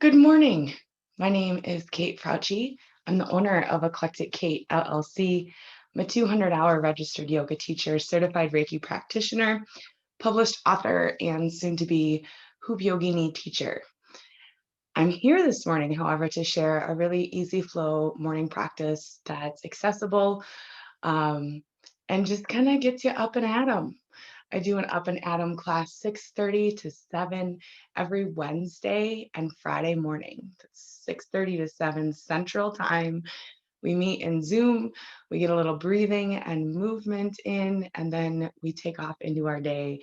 Good morning. My name is Kate Frauchi. I'm the owner of Eclectic Kate LLC. I'm a 200-hour registered yoga teacher, certified Reiki practitioner, published author, and soon to be Hoop Yogini teacher. I'm here this morning, however, to share a really easy flow morning practice that's accessible and just kind of gets you up and at 'em. I do an Up and Atom class 6:30 to 7 every Wednesday and Friday morning. That's 6:30 to 7 Central Time. We meet in Zoom, we get a little breathing and movement in, and then we take off into our day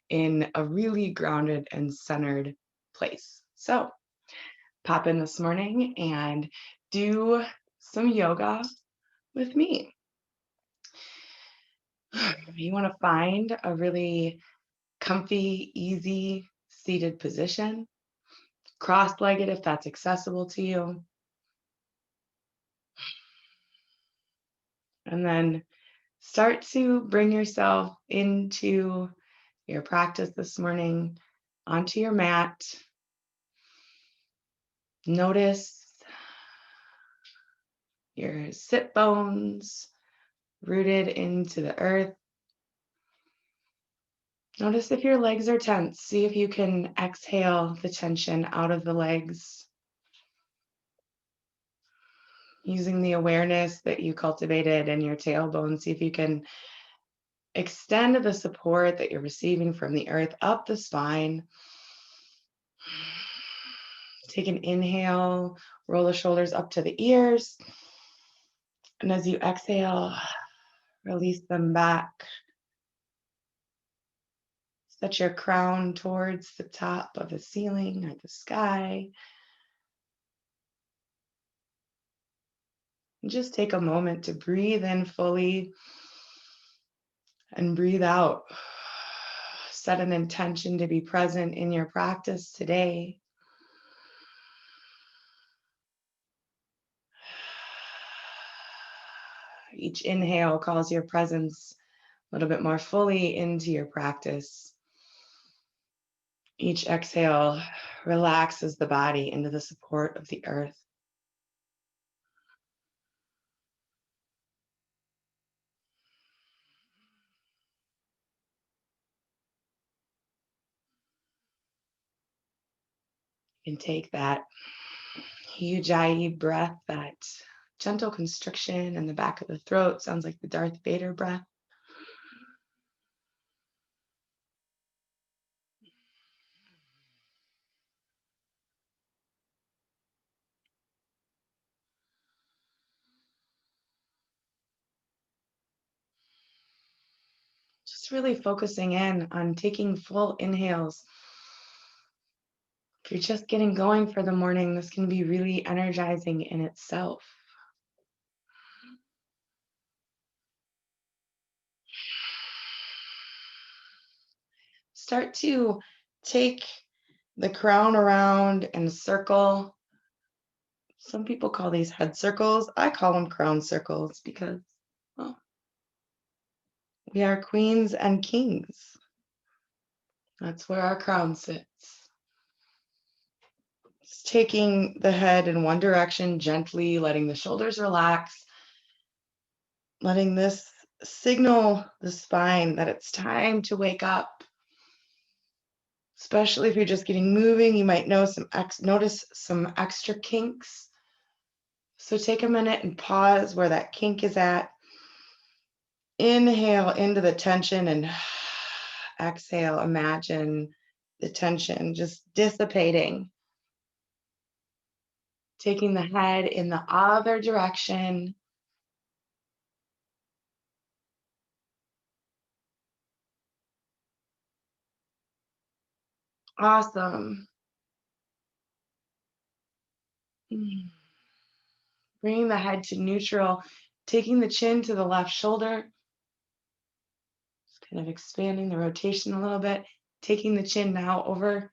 in a really grounded and centered place. So pop in this morning and do some yoga with me. You want to find a really comfy, easy seated position, cross-legged if that's accessible to you. And then start to bring yourself into your practice this morning, onto your mat. Notice your sit bones rooted into the earth. Notice if your legs are tense. See if you can exhale the tension out of the legs using the awareness that you cultivated in your tailbone. See if you can extend the support that you're receiving from the earth up the spine. Take an inhale, roll the shoulders up to the ears. And as you exhale, release them back. Set your crown towards the top of the ceiling or the sky. And just take a moment to breathe in fully and breathe out. Set an intention to be present in your practice today. Each inhale calls your presence a little bit more fully into your practice. Each exhale relaxes the body into the support of the earth. You can take that Ujjayi breath, that gentle constriction in the back of the throat. Sounds like the Darth Vader breath. Just really focusing in on taking full inhales. If you're just getting going for the morning, this can be really energizing in itself. Start to take the crown around and circle. Some people call these head circles. I call them crown circles because, well, we are queens and kings. That's where our crown sits. Just taking the head in one direction gently, letting the shoulders relax, letting this signal the spine that it's time to wake up. Especially if you're just getting moving, you might notice some extra kinks. So take a minute and pause where that kink is at. Inhale into the tension and exhale, imagine the tension just dissipating. Taking the head in the other direction. Awesome. Bringing the head to neutral, taking the chin to the left shoulder, just kind of expanding the rotation a little bit, taking the chin now over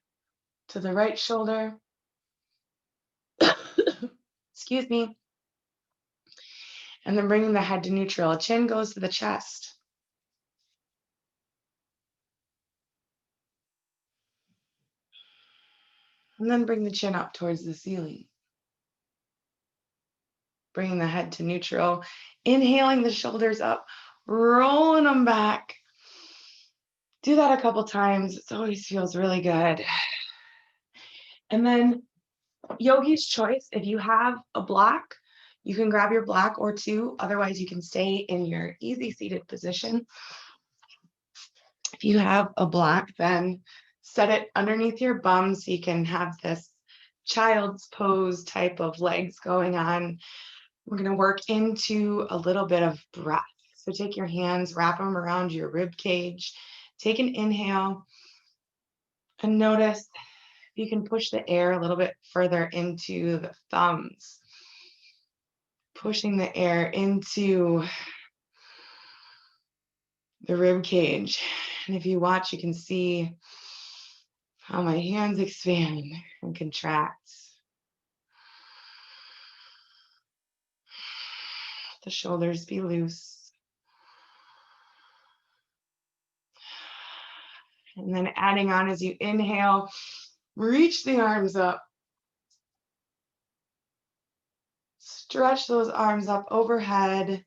to the right shoulder. Excuse me. And then bringing the head to neutral. Chin goes to the chest. And then bring the chin up towards the ceiling. Bringing the head to neutral. Inhaling the shoulders up, rolling them back. Do that a couple times. It always feels really good. And then yogi's choice. If you have a block, you can grab your block or two. Otherwise, you can stay in your easy seated position. If you have a block, then set it underneath your bum so you can have this child's pose type of legs going on. We're going to work into a little bit of breath. So take your hands, wrap them around your rib cage. Take an inhale and notice if you can push the air a little bit further into the thumbs. Pushing the air into the rib cage. And if you watch, you can see how my hands expand and contract. The shoulders be loose. And then adding on as you inhale, reach the arms up. Stretch those arms up overhead.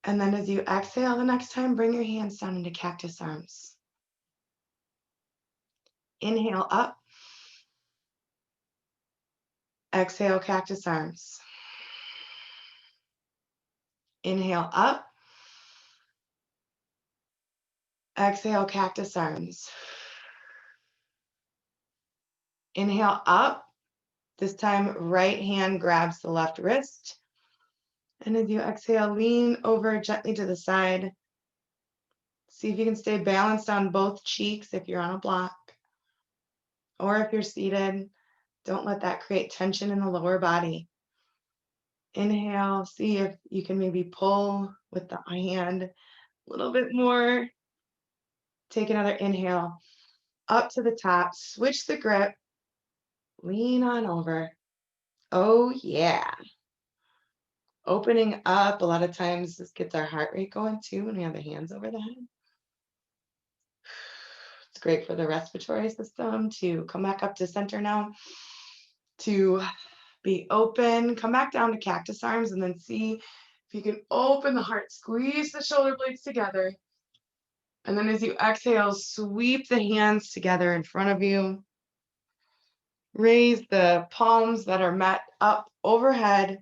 And then as you exhale the next time, bring your hands down into cactus arms. Inhale up. Exhale, cactus arms. Inhale up. Exhale, cactus arms. Inhale up. This time, right hand grabs the left wrist. And as you exhale, lean over gently to the side. See if you can stay balanced on both cheeks if you're on a block. Or if you're seated, don't let that create tension in the lower body. Inhale, see if you can maybe pull with the hand a little bit more. Take another inhale up to the top, switch the grip, lean on over. Oh yeah. Opening up, a lot of times this gets our heart rate going too when we have the hands over the head. It's great for the respiratory system to come back up to center now, to be open, come back down to cactus arms, and then see if you can open the heart, squeeze the shoulder blades together. And then as you exhale, sweep the hands together in front of you. Raise the palms that are met up overhead.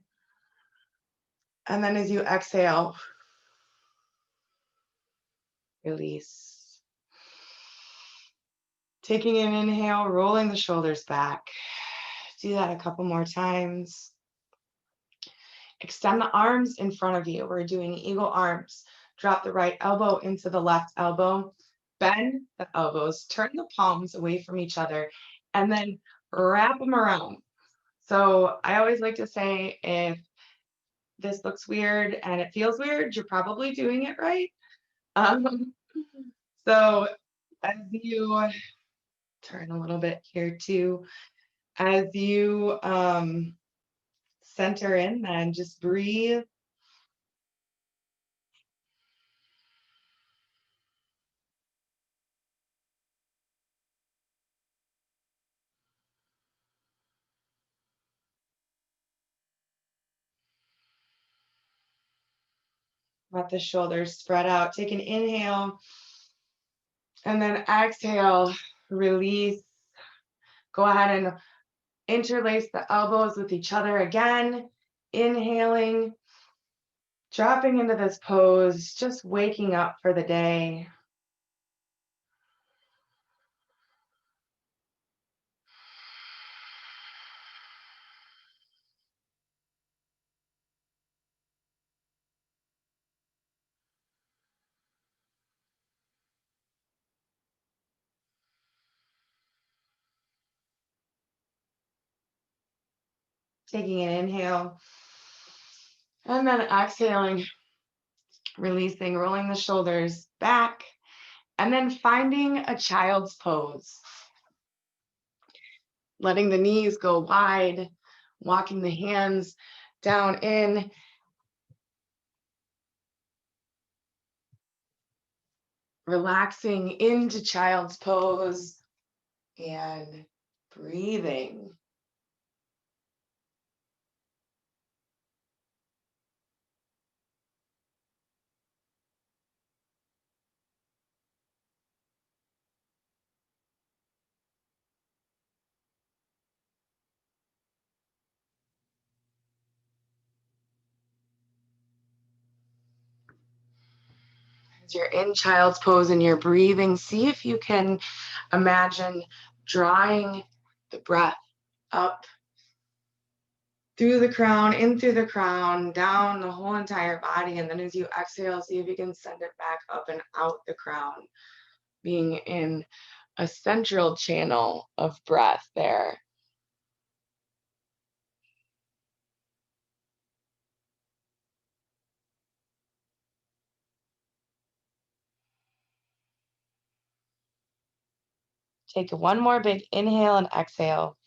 And then as you exhale, release. Taking an inhale, rolling the shoulders back. Do that a couple more times. Extend the arms in front of you. We're doing eagle arms. Drop the right elbow into the left elbow. Bend the elbows. Turn the palms away from each other. And then wrap them around. So I always like to say, if this looks weird and it feels weird, you're probably doing it right. So as you turn a little bit here too, as you center in, then just breathe. Let the shoulders spread out. Take an inhale and then exhale, release. Go ahead and interlace the elbows with each other again. Inhaling, dropping into this pose, just waking up for the day. Taking an inhale and then exhaling, releasing, rolling the shoulders back, and then finding a child's pose. Letting the knees go wide, walking the hands down in. Relaxing into child's pose. and breathing. As you're in child's pose and you're breathing, see if you can imagine drawing the breath up through the crown, in through the crown, down the whole entire body. And then as you exhale, see if you can send it back up and out the crown, being in a central channel of breath there. Take one more big inhale and exhale.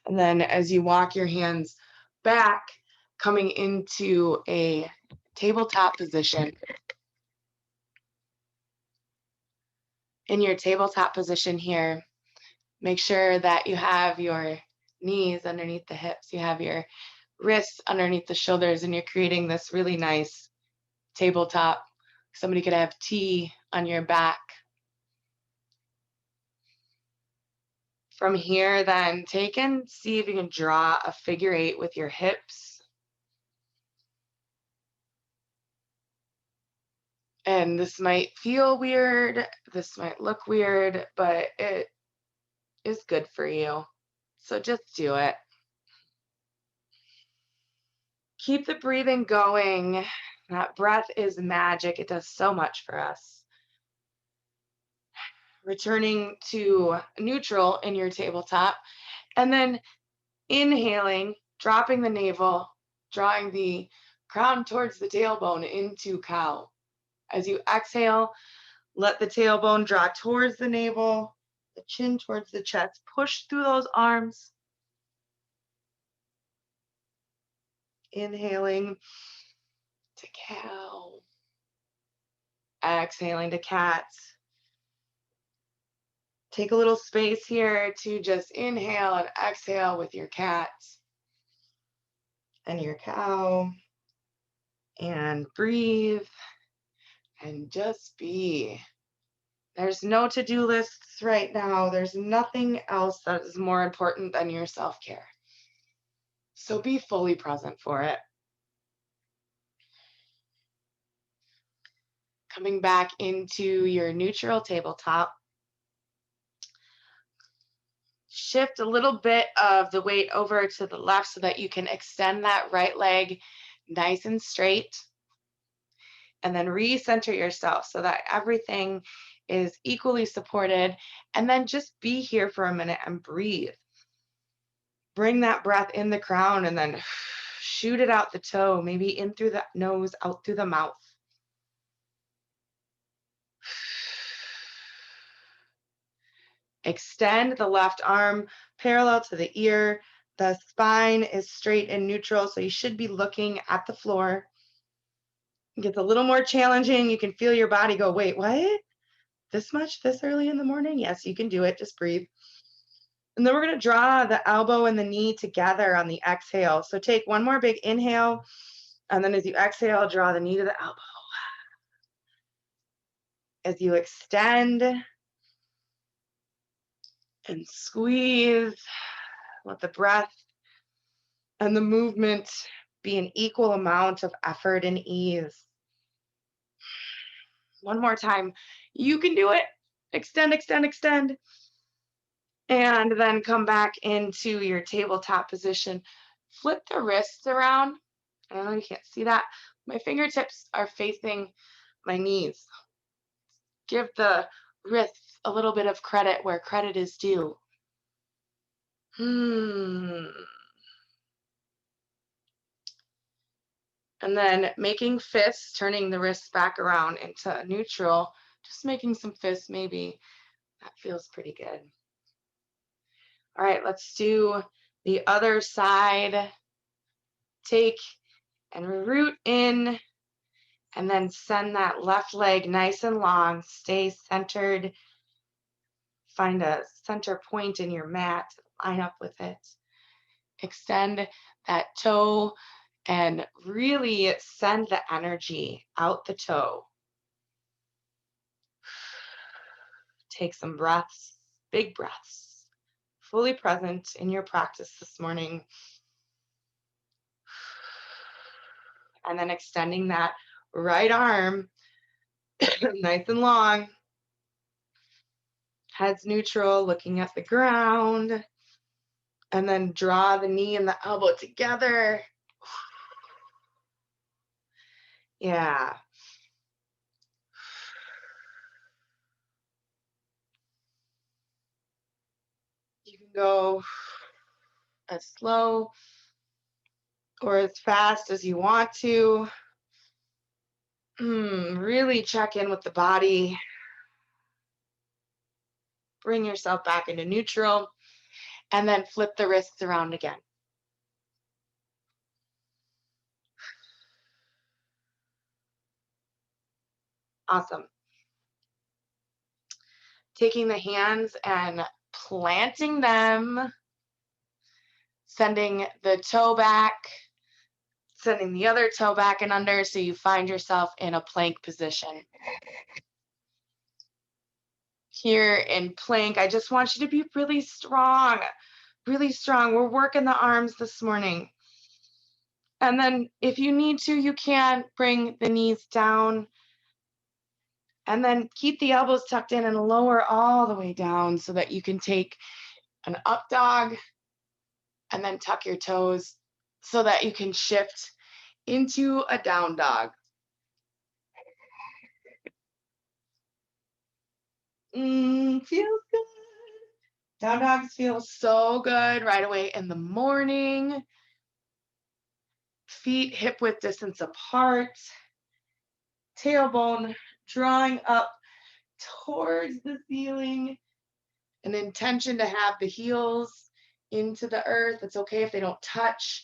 And then as you walk your hands back, coming into a tabletop position. In your tabletop position here, make sure that you have your knees underneath the hips, you have your wrists underneath the shoulders, and you're creating this really nice tabletop. Somebody could have tea on your back. From here, then take and see if you can draw a figure 8 with your hips. And this might feel weird, this might look weird, but it is good for you. So just do it. Keep the breathing going. That breath is magic. It does so much for us. Returning to neutral in your tabletop, and then inhaling, dropping the navel, drawing the crown towards the tailbone into cow. As you exhale, let the tailbone draw towards the navel, the chin towards the chest. Push through those arms. Inhaling to cow. Exhaling to cat. Take a little space here to just inhale and exhale with your cat and your cow. And breathe and just be. There's no to-do lists right now. There's nothing else that is more important than your self-care. So be fully present for it. Coming back into your neutral tabletop. Shift a little bit of the weight over to the left so that you can extend that right leg nice and straight. And then recenter yourself so that everything is equally supported. And then just be here for a minute and breathe. Bring that breath in the crown and then shoot it out the toe, maybe in through the nose, out through the mouth. Extend the left arm parallel to the ear. The spine is straight and neutral, so you should be looking at the floor. It gets a little more challenging. You can feel your body go, wait, what? This much this early in the morning? Yes, you can do it. Just breathe. And then we're going to draw the elbow and the knee together on the exhale. So take one more big inhale. And then as you exhale, draw the knee to the elbow. As you extend and squeeze, let the breath and the movement be an equal amount of effort and ease. One more time. You can do it. Extend, extend, extend. And then come back into your tabletop position. Flip the wrists around. I know you can't see that. My fingertips are facing my knees. Give the wrists a little bit of credit where credit is due. And then making fists, turning the wrists back around into neutral, just making some fists maybe. That feels pretty good. All right, let's do the other side. Take and root in, and then send that left leg nice and long. Stay centered find a center point in your mat, line up with it. Extend that toe and really send the energy out the toe. Take some breaths, big breaths, fully present in your practice this morning. And then extending that right arm nice and long. Head's neutral, looking at the ground. And then draw the knee and the elbow together. Yeah. You can go as slow or as fast as you want to. Really check in with the body. Bring yourself back into neutral and then flip the wrists around again. Awesome. Taking the hands and planting them, sending the toe back, sending the other toe back and under so you find yourself in a plank position. Here in plank, I just want you to be really strong, really strong. We're working the arms this morning. And then if you need to, you can bring the knees down and then keep the elbows tucked in and lower all the way down so that you can take an up dog and then tuck your toes so that you can shift into a down dog. Feels good. Down dogs feel so good right away in the morning. Feet hip width distance apart. Tailbone drawing up towards the ceiling. An intention to have the heels into the earth. It's okay if they don't touch.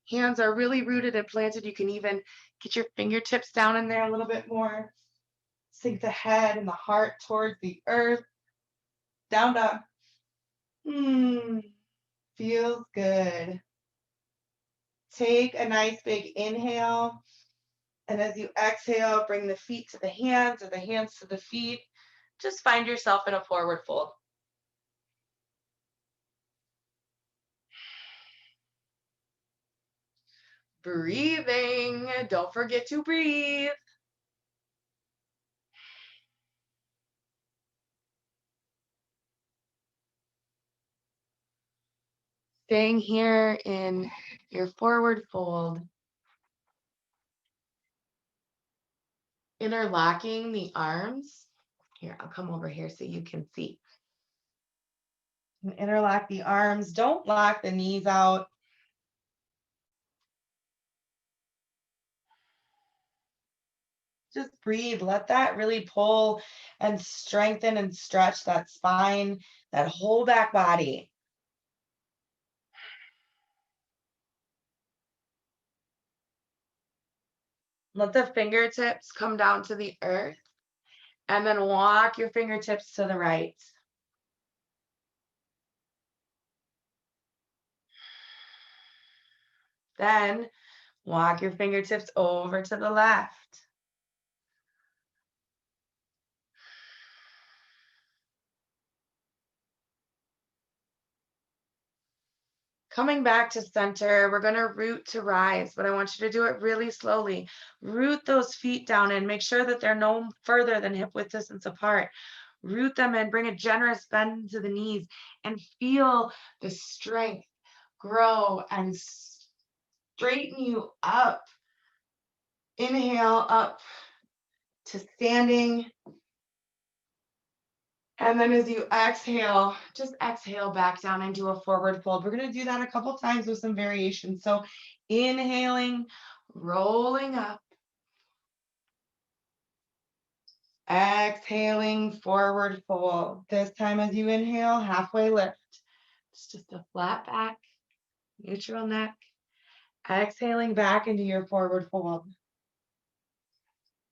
Hands are really rooted and planted. You can even get your fingertips down in there a little bit more. Sink the head and the heart towards the earth. Down dog. Feels good. Take a nice big inhale. And as you exhale, bring the feet to the hands or the hands to the feet. Just find yourself in a forward fold. Breathing. Don't forget to breathe. Staying here in your forward fold. Interlocking the arms. Here, I'll come over here so you can see. And interlock the arms. Don't lock the knees out. Just breathe. Let that really pull and strengthen and stretch that spine, that whole back body. Let the fingertips come down to the earth and then walk your fingertips to the right. Then walk your fingertips over to the left. Coming back to center, we're going to root to rise, but I want you to do it really slowly. Root those feet down and make sure that they're no further than hip width distance apart. Root them and bring a generous bend to the knees and feel the strength grow and straighten you up. Inhale up to standing. And then as you exhale, just exhale back down into a forward fold. We're going to do that a couple times with some variations. So inhaling, rolling up. Exhaling, forward fold. This time as you inhale, halfway lift. It's just a flat back, neutral neck. Exhaling back into your forward fold.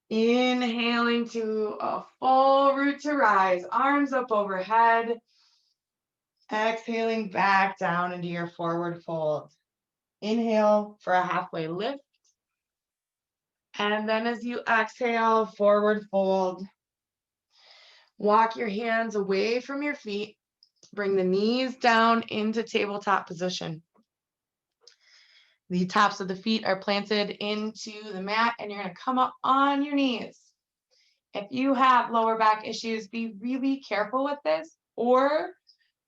Inhaling to a full root to rise, arms up overhead. Exhaling back down into your forward fold. Inhale for a halfway lift. And then as you exhale, forward fold. Walk your hands away from your feet. Bring the knees down into tabletop position. The tops of the feet are planted into the mat, and you're going to come up on your knees. If you have lower back issues, be really careful with this, or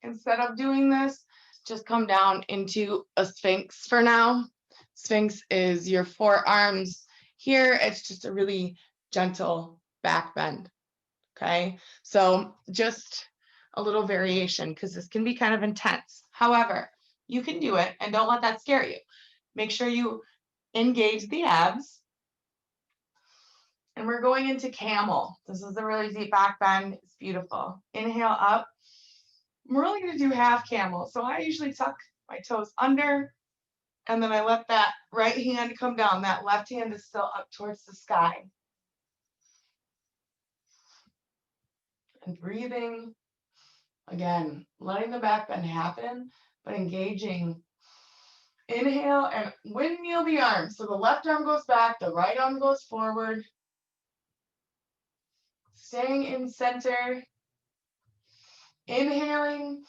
instead of doing this, just come down into a Sphinx for now. Sphinx is your forearms here. It's just a really gentle back bend. Okay, so just a little variation because this can be kind of intense. However, you can do it, and don't let that scare you. Make sure you engage the abs. And we're going into camel. This is a really deep back bend. It's beautiful. Inhale up. We're only going to do half camel. So I usually tuck my toes under, and then I let that right hand come down. That left hand is still up towards the sky. And breathing. Again, letting the back bend happen, but engaging. Inhale and windmill the arms. So the left arm goes back, the right arm goes forward. Staying in center. Inhaling.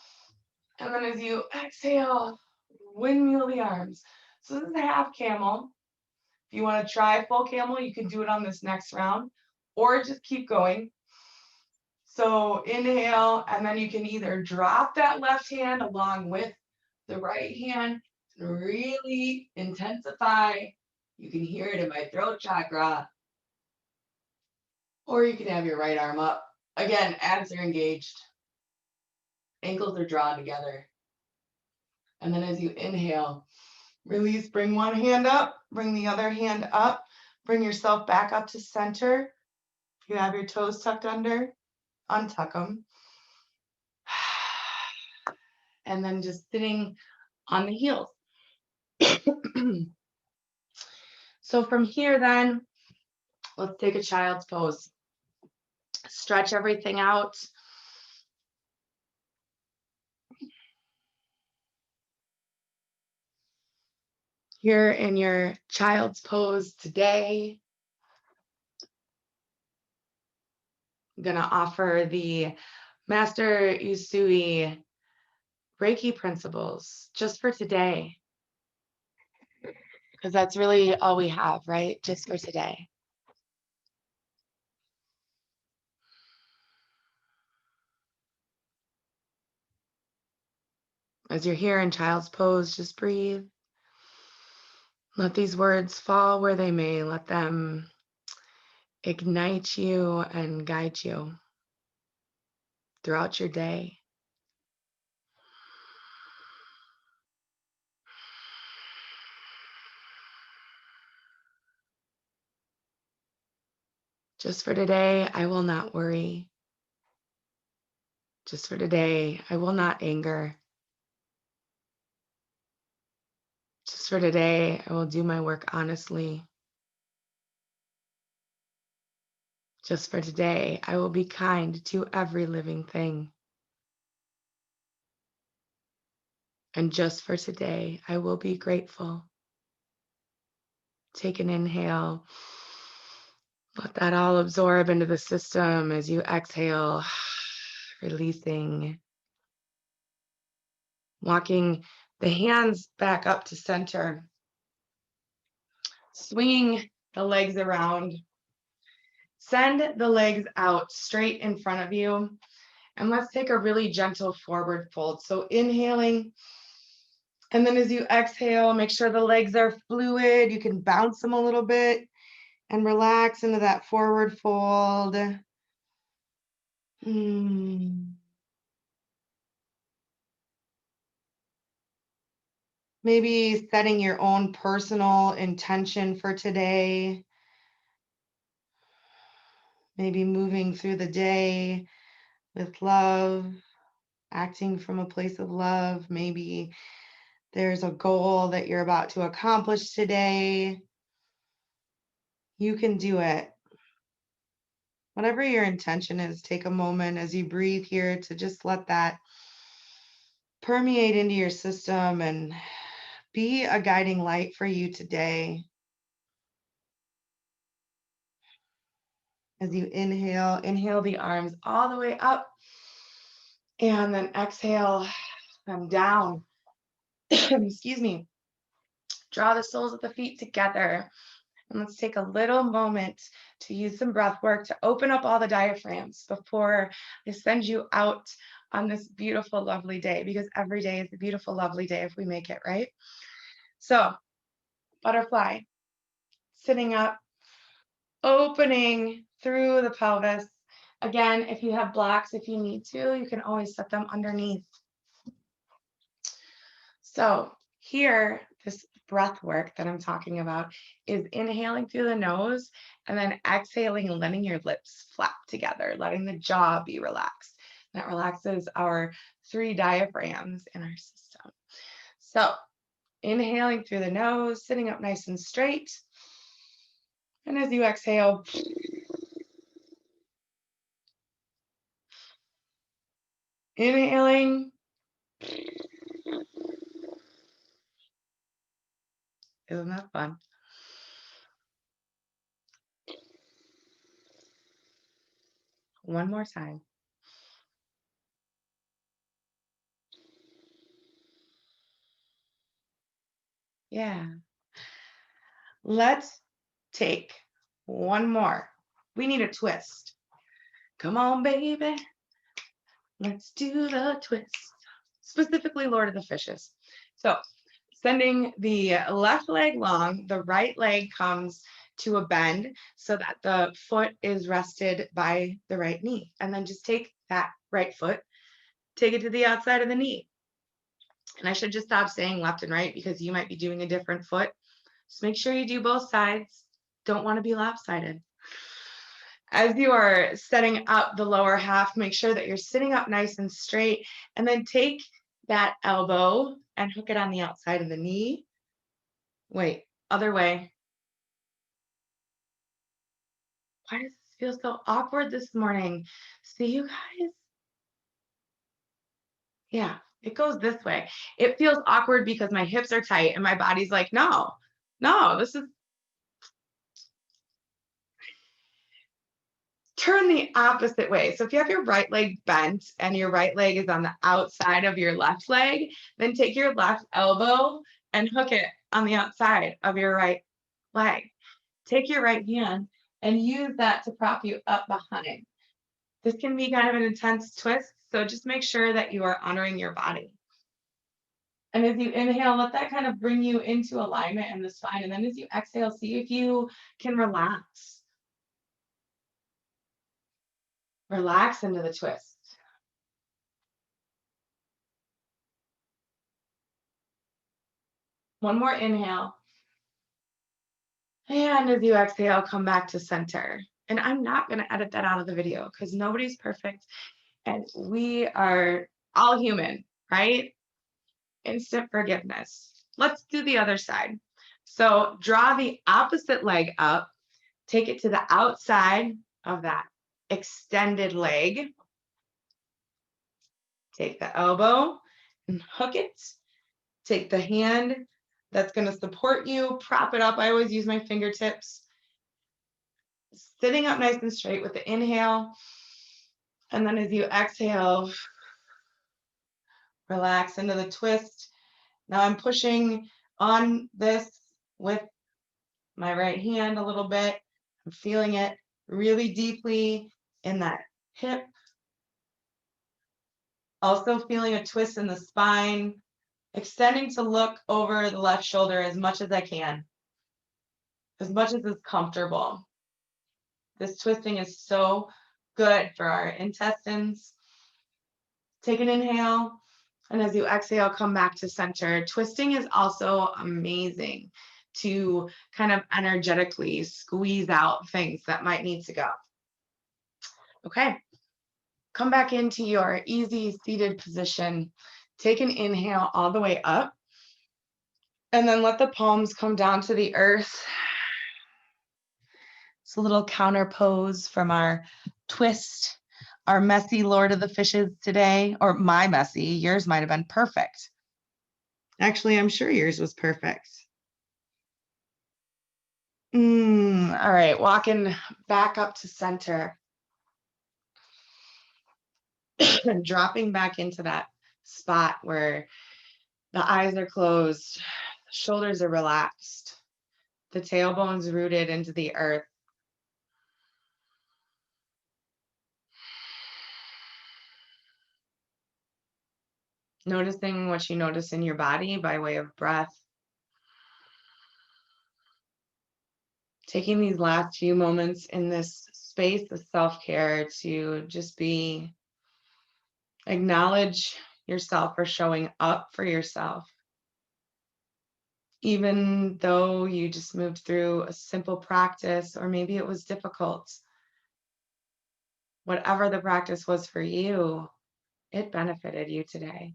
And then as you exhale, windmill the arms. So this is a half camel. If you want to try full camel, you can do it on this next round, or just keep going. So inhale, and then you can either drop that left hand along with the right hand and really intensify. You can hear it in my throat chakra. Or you can have your right arm up. Again, abs are engaged. Ankles are drawn together. And then as you inhale, release, bring one hand up, bring the other hand up, bring yourself back up to center. If you have your toes tucked under, untuck them. And then just sitting on the heels. So from here then, let's take a child's pose. Stretch everything out. Here in your child's pose today, I'm going to offer the Master Usui Reiki principles just for today, because that's really all we have, right? Just for today. As you're here in child's pose, just breathe. Let these words fall where they may. Let them ignite you and guide you throughout your day. Just for today, I will not worry. Just for today, I will not anger. Just for today, I will do my work honestly. Just for today, I will be kind to every living thing. And just for today, I will be grateful. Take an inhale. Let that all absorb into the system as you exhale, releasing. Walking the hands back up to center. Swinging the legs around. Send the legs out straight in front of you. And let's take a really gentle forward fold. So inhaling. And then as you exhale, make sure the legs are fluid. You can bounce them a little bit and relax into that forward fold. Maybe setting your own personal intention for today. Maybe moving through the day with love, acting from a place of love. Maybe there's a goal that you're about to accomplish today. You can do it. Whatever your intention is, take a moment as you breathe here to just let that permeate into your system and be a guiding light for you today. As you inhale, inhale the arms all the way up, and then exhale them down. Excuse me. Draw the soles of the feet together. And let's take a little moment to use some breath work to open up all the diaphragms before I send you out on this beautiful, lovely day, because every day is a beautiful, lovely day if we make it, right? So, butterfly, sitting up, opening through the pelvis. Again, if you have blocks, if you need to, you can always set them underneath. So here, this breath work that I'm talking about is inhaling through the nose and then exhaling and letting your lips flap together, letting the jaw be relaxed. That relaxes our 3 diaphragms in our system. So inhaling through the nose, sitting up nice and straight. And as you exhale, inhaling. Isn't that fun? One more time. Yeah. Let's take one more. We need a twist. Come on, baby. Let's do the twist. Specifically, Lord of the Fishes. So, sending the left leg long, the right leg comes to a bend so that the foot is rested by the right knee. And then just take that right foot, take it to the outside of the knee. And I should just stop saying left and right because you might be doing a different foot. Just make sure you do both sides. Don't want to be lopsided. As you are setting up the lower half, make sure that you're sitting up nice and straight, and then take that elbow and hook it on the outside of the knee. Wait, other way. Why does this feel so awkward this morning? See you guys? Yeah, it goes this way. It feels awkward because my hips are tight and my body's like, no, no, this is turn the opposite way. So if you have your right leg bent and your right leg is on the outside of your left leg, then take your left elbow and hook it on the outside of your right leg. Take your right hand and use that to prop you up behind. This can be kind of an intense twist, so just make sure that you are honoring your body. And as you inhale, let that kind of bring you into alignment in the spine. And then as you exhale, see if you can relax. Relax into the twist. One more inhale. And as you exhale, come back to center. And I'm not going to edit that out of the video because nobody's perfect. And we are all human, right? Instant forgiveness. Let's do the other side. So draw the opposite leg up, take it to the outside of that extended leg. Take the elbow and hook it. Take the hand that's going to support you, prop it up. I always use my fingertips. Sitting up nice and straight with the inhale. And then as you exhale, relax into the twist. Now I'm pushing on this with my right hand a little bit. I'm feeling it really deeply in that hip. Also feeling a twist in the spine, extending to look over the left shoulder as much as I can, as much as is comfortable. This twisting is so good for our intestines. Take an inhale, and as you exhale, come back to center. Twisting is also amazing to kind of energetically squeeze out things that might need to go. Okay, come back into your easy seated position. Take an inhale all the way up, and then let the palms come down to the earth. It's a little counter pose from our twist, our messy Lord of the Fishes today, or my messy. Yours might have been perfect. Actually, I'm sure yours was perfect. All right, walking back up to center. Dropping back into that spot where the eyes are closed, the shoulders are relaxed, the tailbone's rooted into the earth. Noticing what you notice in your body by way of breath. Taking these last few moments in this space of self-care to just acknowledge yourself for showing up for yourself. Even though you just moved through a simple practice, or maybe it was difficult, whatever the practice was for you, it benefited you today.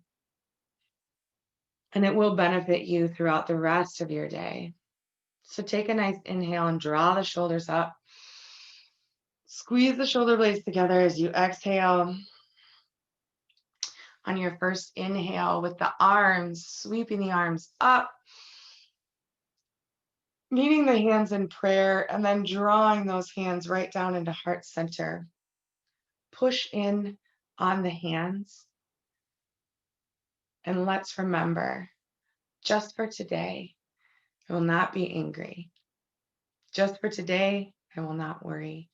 And it will benefit you throughout the rest of your day. So take a nice inhale and draw the shoulders up. Squeeze the shoulder blades together as you exhale. On your first inhale with the arms, sweeping the arms up, meeting the hands in prayer, and then drawing those hands right down into heart center. Push in on the hands. And let's remember, just for today, I will not be angry. Just for today, I will not worry.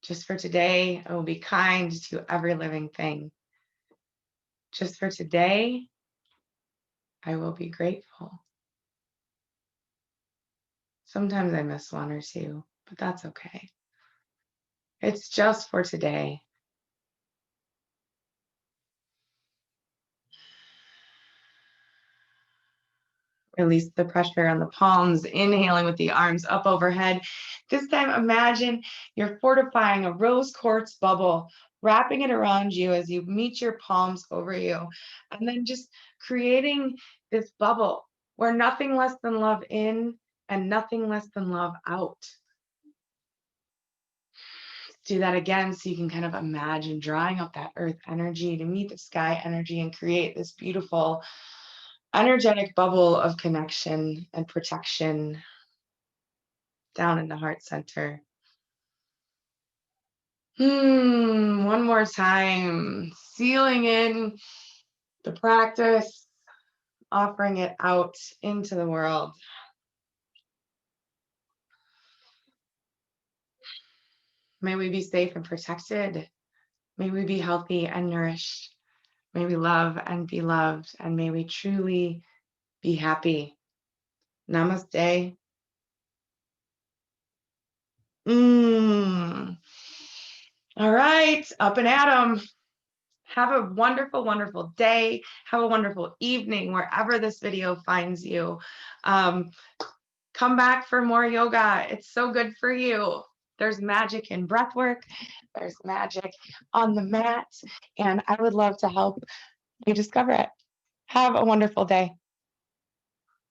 Just for today, I will be kind to every living thing. Just for today, I will be grateful. Sometimes I miss one or two, but that's okay. It's just for today. Release the pressure on the palms, inhaling with the arms up overhead. This time, imagine you're fortifying a rose quartz bubble, wrapping it around you as you meet your palms over you, and then just creating this bubble where nothing less than love in and nothing less than love out. Do that again so you can kind of imagine drawing up that earth energy to meet the sky energy and create this beautiful energetic bubble of connection and protection down in the heart center. One more time, sealing in the practice, offering it out into the world. May we be safe and protected. May we be healthy and nourished. May we love and be loved. And may we truly be happy. Namaste. All right, up and at 'em. Have a wonderful, wonderful day. Have a wonderful evening wherever this video finds you. Come back for more yoga. It's so good for you. There's magic in breath work. There's magic on the mat. And I would love to help you discover it. Have a wonderful day.